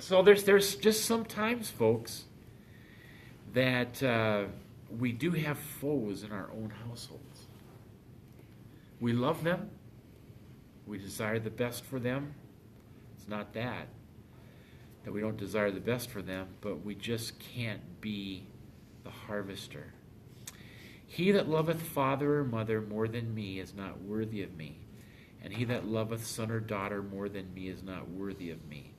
So there's just sometimes, folks, that we do have foes in our own households. We love them. We desire the best for them. It's not that we don't desire the best for them, but we just can't be the harvester. He that loveth father or mother more than me is not worthy of me, and he that loveth son or daughter more than me is not worthy of me.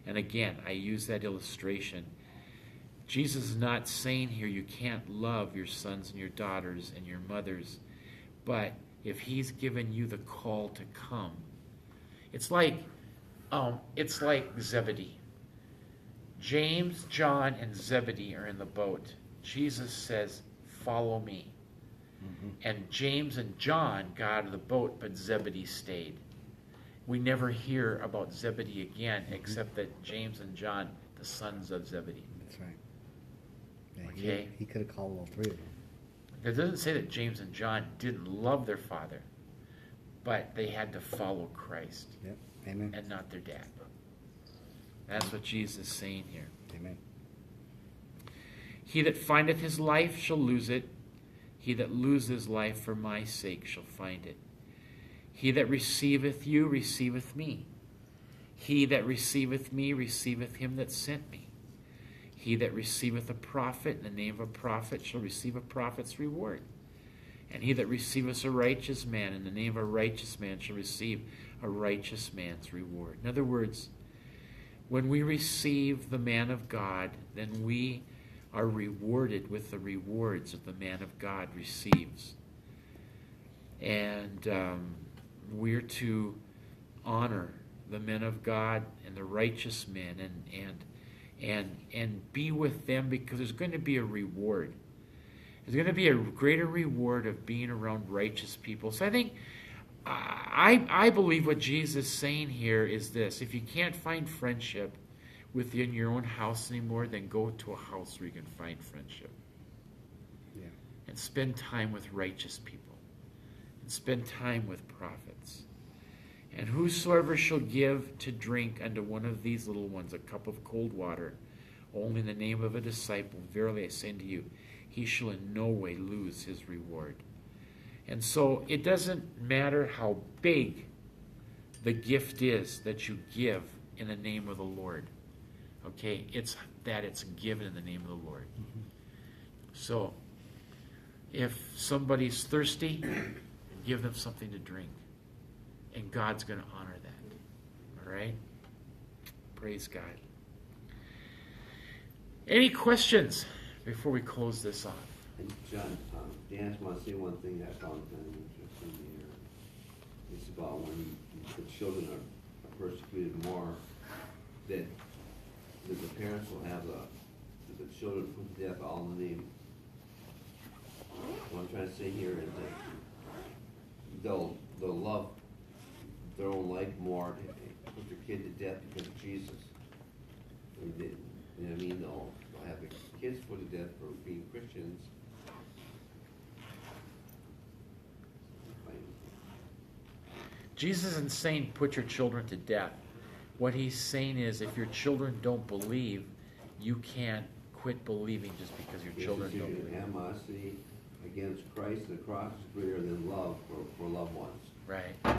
And again, I use that illustration. Jesus is not saying here you can't love your sons and your daughters and your mothers, but if he's given you the call to come, it's like Zebedee. James, John, and Zebedee are in the boat. Jesus says, "Follow me." Mm-hmm. And James and John got out of the boat, but Zebedee stayed. We never hear about Zebedee again, except that James and John, the sons of Zebedee. That's right. Yeah, okay? He could have called all three of them. It doesn't say that James and John didn't love their father, but they had to follow Christ. Yep. Amen. And not their dad. That's what Jesus is saying here. Amen. He that findeth his life shall lose it. He that loseth life for my sake shall find it. He that receiveth you receiveth me. He that receiveth me receiveth him that sent me. He that receiveth a prophet in the name of a prophet shall receive a prophet's reward. And he that receiveth a righteous man in the name of a righteous man shall receive a righteous man's reward. In other words, when we receive the man of God, then we are rewarded with the rewards that the man of God receives. And we're to honor the men of God and the righteous men and be with them, because there's going to be a reward. There's going to be a greater reward of being around righteous people. So I think, I believe what Jesus is saying here is this: if you can't find friendship within your own house anymore, then go to a house where you can find friendship. Yeah. And spend time with righteous people. And spend time with prophets. And whosoever shall give to drink unto one of these little ones a cup of cold water, only in the name of a disciple, verily I say unto you, he shall in no way lose his reward. And so it doesn't matter how big the gift is that you give in the name of the Lord. Okay? It's that it's given in the name of the Lord. Mm-hmm. So if somebody's thirsty, give them something to drink. And God's going to honor that. All right? Praise God. Any questions before we close this off? And John, Dan, I just want to say one thing that I found kind of interesting here. It's about when the children are persecuted more, that the parents will have the children put to death all in the name. What I'm trying to say here is that they'll love their own life more if they put their kid to death because of Jesus. And they, you know what I mean? They'll have their kids put to death for being Christians. Jesus isn't saying put your children to death. What he's saying is if your children don't believe, you can't quit believing just because your children don't believe. Animosity against Christ and the cross is greater than love for loved ones. Right.